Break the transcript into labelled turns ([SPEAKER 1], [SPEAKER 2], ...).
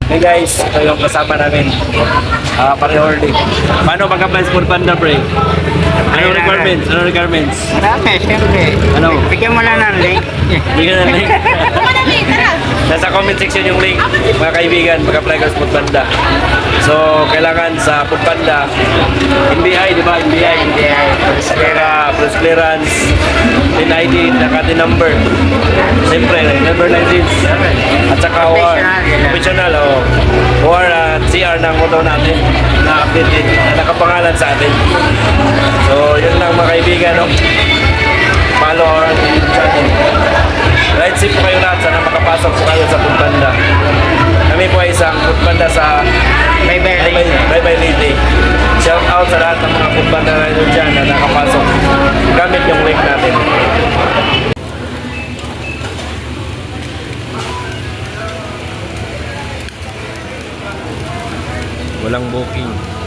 [SPEAKER 1] Hey guys, ito yung kasama namin. Pare-order. Paano mag-apply sa Foodpanda, pre? Anong requirements? Anong requirements?
[SPEAKER 2] Marami, siyempre.
[SPEAKER 1] Ano?
[SPEAKER 2] Bigyan mo na ng link.
[SPEAKER 1] Bigyan ng link. Nasa comment section yung link, mga kaibigan, mag-apply ka sa Foodpanda. So, kailangan sa Foodpanda, NBI, di ba? NBI. Saka plus clearance, PIN ID, naka number. Siyempre, number license. At saka professional, or CR ng motor natin na updated, nakapangalan sa atin. So, yun lang mga kaibigan, no? Follow our channel. Ride safe po kayo lahat. Sana makapasok po kayo sa Foodpanda. Kami po ay isang Foodpanda sa Bye Leyte. Shout out sa lahat ng mga Foodpanda rider dyan na nakapasok gamit yung link natin. Walang booking.